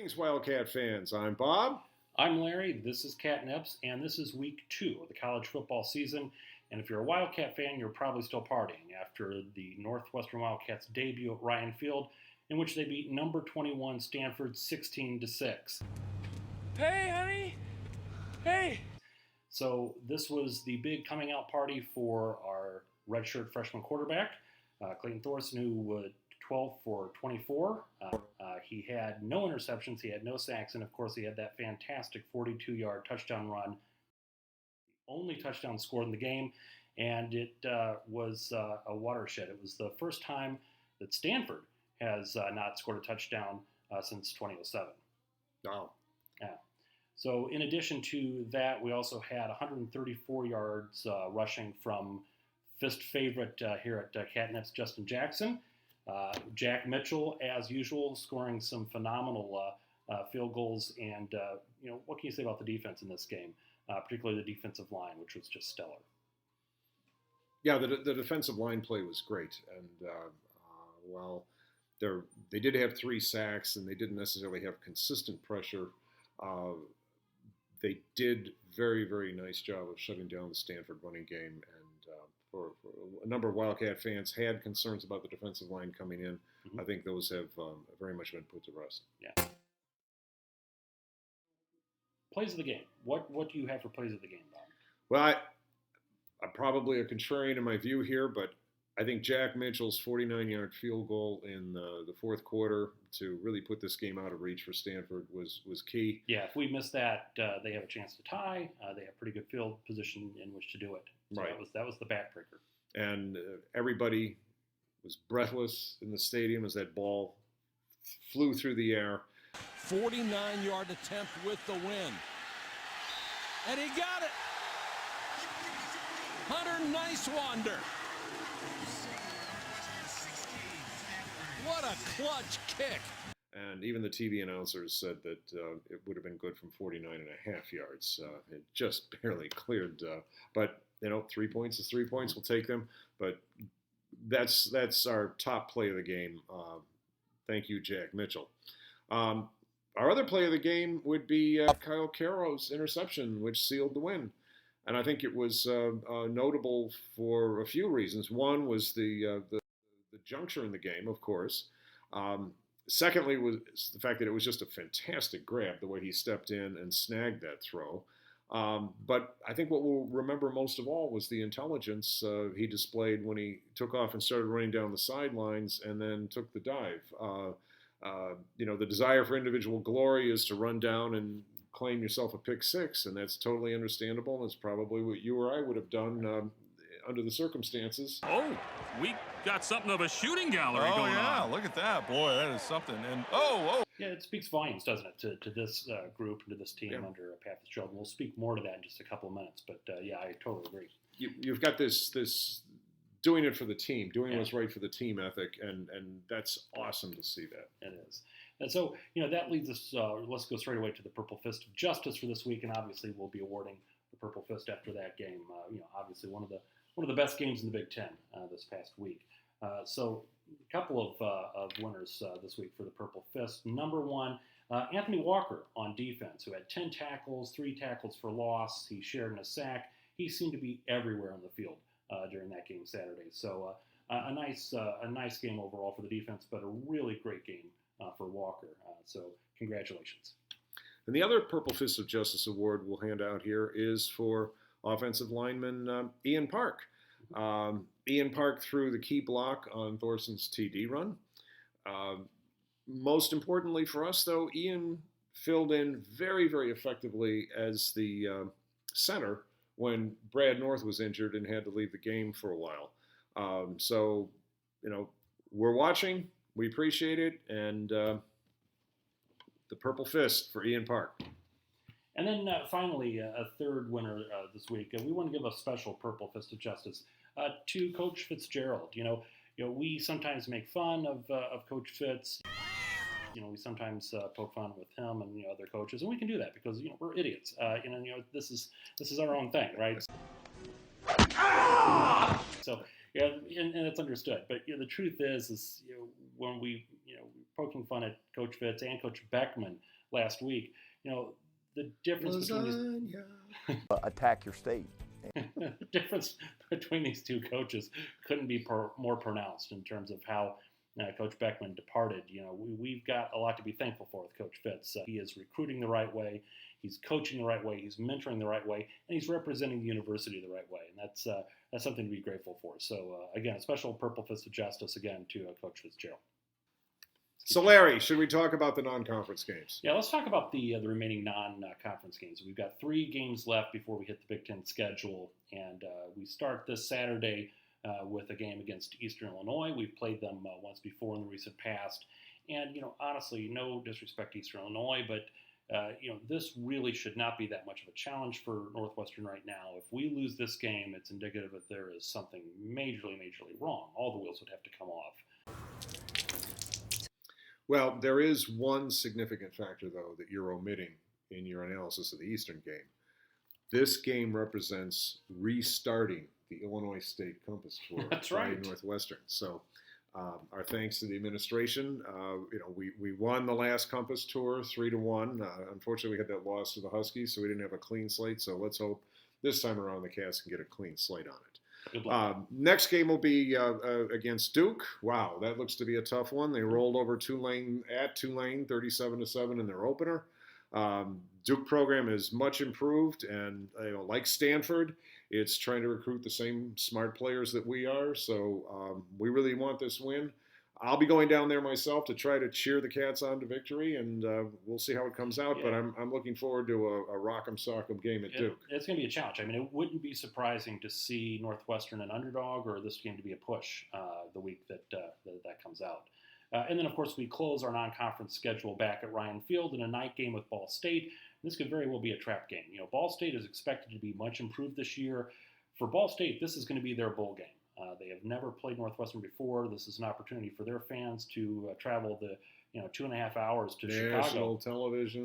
Greetings, Wildcat fans. I'm Bob. I'm Larry. This is Catnips, and this is week 2 of the college football season. And if you're a Wildcat fan, you're probably still partying after the Northwestern Wildcats debut at Ryan Field, in which they beat number 21 Stanford 16-6. Hey, honey. Hey. So this was the big coming out party for our redshirt freshman quarterback, Clayton Thorson, who would 12 for 24. He had no interceptions, he had no sacks, and of course he had that fantastic 42-yard touchdown run. The only touchdown scored in the game, and it was a watershed. It was the first time that Stanford has not scored a touchdown since 2007. Wow. Yeah. So in addition to that, we also had 134 yards rushing from fist favorite here at Catnips, Justin Jackson. Jack Mitchell, as usual, scoring some phenomenal field goals. And, what can you say about the defense in this game, particularly the defensive line, which was just stellar? Yeah, the defensive line play was great. And while they did have 3 sacks and they didn't necessarily have consistent pressure, they did very, very nice job of shutting down the Stanford running game. And for a number of Wildcat fans had concerns about the defensive line coming in. Mm-hmm. I think those have very much been put to rest. Yeah. Plays of the game. What do you have for plays of the game, Bob? Well, I'm probably a contrarian in my view here, but I think Jack Mitchell's 49-yard field goal in the fourth quarter to really put this game out of reach for Stanford was key. Yeah, if we miss that, they have a chance to tie. They have pretty good field position in which to do it. So right. That was the backbreaker. And everybody was breathless in the stadium as that ball flew through the air. 49-yard attempt with the win. And he got it. Hunter Nicewander. What a clutch kick. And even the TV announcers said that it would have been good from 49.5 yards. It just barely cleared. But 3 points is 3 points. We'll take them. But that's our top play of the game. Thank you, Jack Mitchell. Our other play of the game would be Kyle Caro's interception, which sealed the win. And I think it was notable for a few reasons. One was the juncture in the game, of course. Secondly was the fact that it was just a fantastic grab, the way he stepped in and snagged that throw. But I think what we'll remember most of all was the intelligence he displayed when he took off and started running down the sidelines and then took the dive. The desire for individual glory is to run down and claim yourself a pick six, and that's totally understandable, and it's probably what you or I would have done under the circumstances. Oh, we got something of a shooting gallery going on. Oh, yeah, look at that. Boy, that is something. And oh. Yeah, it speaks volumes, doesn't it, to this group and to this team under Pat Fitzgerald. We'll speak more to that in just a couple of minutes, but yeah, I totally agree. You've got this doing it for the team, doing what's right for the team ethic, and that's awesome to see that. It is. And so, that leads us, let's go straight away to the Purple Fist of Justice for this week, and obviously we'll be awarding the Purple Fist after that game. Obviously one of the best games in the Big Ten this past week. So a couple of winners this week for the Purple Fist. Number one, Anthony Walker on defense, who had 10 tackles, 3 tackles for loss. He shared in a sack. He seemed to be everywhere on the field during that game Saturday. So a nice game overall for the defense, but a really great game for Walker. So congratulations. And the other Purple Fist of Justice award we'll hand out here is for offensive lineman Ian Park. Ian Park threw the key block on Thorson's TD run. Most importantly for us, though, Ian filled in very, very effectively as the center when Brad North was injured and had to leave the game for a while. So, we're watching. We appreciate it. And the Purple Fist for Ian Park. And then finally, a third winner this week. We want to give a special Purple Fist of Justice to Coach Fitzgerald. We sometimes make fun of Coach Fitz. We sometimes poke fun with him and other coaches, and we can do that because we're idiots. This is our own thing, right? So and it's understood. But the truth is when we poking fun at Coach Fitz and Coach Beckman last week, the difference between attack your state. the difference between these two coaches couldn't be more pronounced in terms of how Coach Beckman departed. We've got a lot to be thankful for with Coach Fitz. He is recruiting the right way, he's coaching the right way, he's mentoring the right way, and he's representing the university the right way. And that's something to be grateful for. So again, a special Purple Fist of Justice again to Coach Fitzgerald. So, Larry, should we talk about the non-conference games? Yeah, let's talk about the remaining non-conference games. We've got 3 games left before we hit the Big Ten schedule, and we start this Saturday with a game against Eastern Illinois. We've played them once before in the recent past, and honestly, no disrespect to Eastern Illinois, but this really should not be that much of a challenge for Northwestern right now. If we lose this game, it's indicative that there is something majorly wrong. All the wheels would have to come off. Well, there is one significant factor, though, that you're omitting in your analysis of the Eastern game. This game represents restarting the Illinois State Compass Tour That's by right. Northwestern. So our thanks to the administration. We won the last Compass Tour 3-1. Unfortunately, we had that loss to the Huskies, so we didn't have a clean slate. So let's hope this time around the Cats can get a clean slate on it. Next game will be against Duke. Wow, that looks to be a tough one. They rolled over Tulane at Tulane 37-7 in their opener. Duke program is much improved, and like Stanford, it's trying to recruit the same smart players that we are. So we really want this win. I'll be going down there myself to try to cheer the Cats on to victory, and we'll see how it comes out. Yeah. But I'm looking forward to a rock'em sock'em game at Duke. It's going to be a challenge. I mean, it wouldn't be surprising to see Northwestern an underdog or this game to be a push the week that comes out. And then, of course, we close our non-conference schedule back at Ryan Field in a night game with Ball State. This could very well be a trap game. Ball State is expected to be much improved this year. For Ball State, this is going to be their bowl game. They have never played Northwestern before. This is an opportunity for their fans to travel the 2.5 hours to Chicago.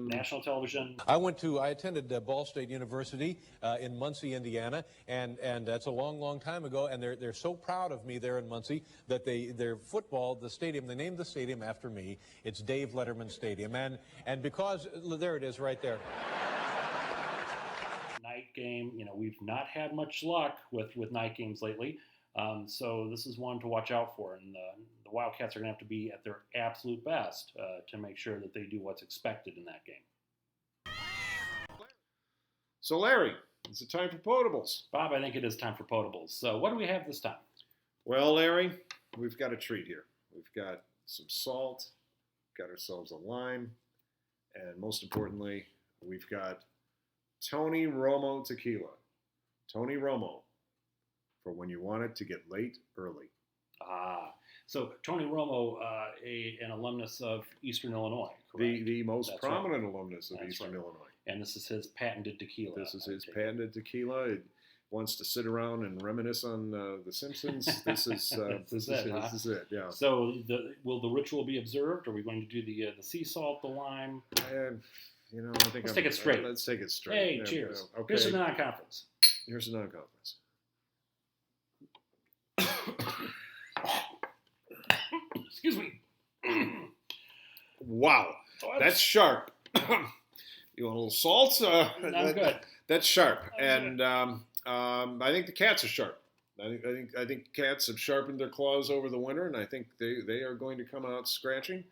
National television. I attended Ball State University in Muncie, Indiana, and that's a long time ago. And they're so proud of me there in Muncie that their football, the stadium, they named the stadium after me. It's Dave Letterman Stadium, and because there it is right there. Night game. We've not had much luck with night games lately. So this is one to watch out for, and the Wildcats are going to have to be at their absolute best to make sure that they do what's expected in that game. So, Larry, is it time for potables? Bob, I think it is time for potables. So what do we have this time? Well, Larry, we've got a treat here. We've got some salt, got ourselves a lime, and most importantly, we've got Tony Romo tequila. Tony Romo. For when you want it to get late early. So Tony Romo, an alumnus of Eastern Illinois, correct? The most prominent alumnus of Eastern Illinois. And this is his patented tequila. This is his patented tequila. It wants to sit around and reminisce on The Simpsons. This is it. Yeah. So will the ritual be observed? Are we going to do the sea salt, the lime? I think let's take it straight. Let's take it straight. Hey, cheers. Okay. Here's the non-conference. Here's the non-conference. Excuse me. Wow, that's sharp. You want a little salt? I'm good. That's sharp, and I think the Cats are sharp. I think Cats have sharpened their claws over the winter, and I think they are going to come out scratching.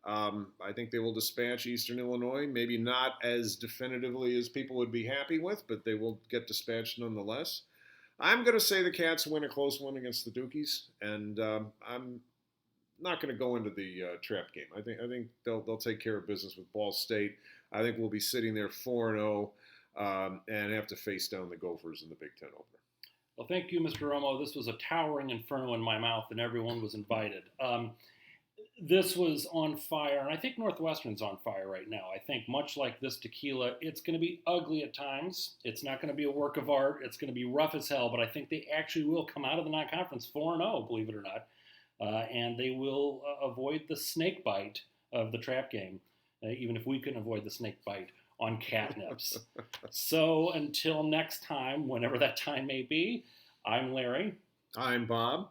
I think they will dispatch Eastern Illinois, maybe not as definitively as people would be happy with, but they will get dispatched nonetheless. I'm going to say the Cats win a close one against the Dukies, and I'm not going to go into the trap game. I think they'll take care of business with Ball State. I think we'll be sitting there 4-0. and have to face down the Gophers in the Big Ten opener. Well, thank you, Mr. Romo. This was a towering inferno in my mouth, and everyone was invited. This was on fire, and I think Northwestern's on fire right now. I think much like this tequila, it's going to be ugly at times. It's not going to be a work of art. It's going to be rough as hell, but I think they actually will come out of the non-conference 4-0, believe it or not, and they will avoid the snake bite of the trap game, even if we couldn't avoid the snake bite on catnips. So until next time, whenever that time may be, I'm Larry. I'm Bob,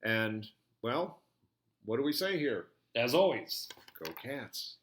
and, well, what do we say here? As always, go Cats.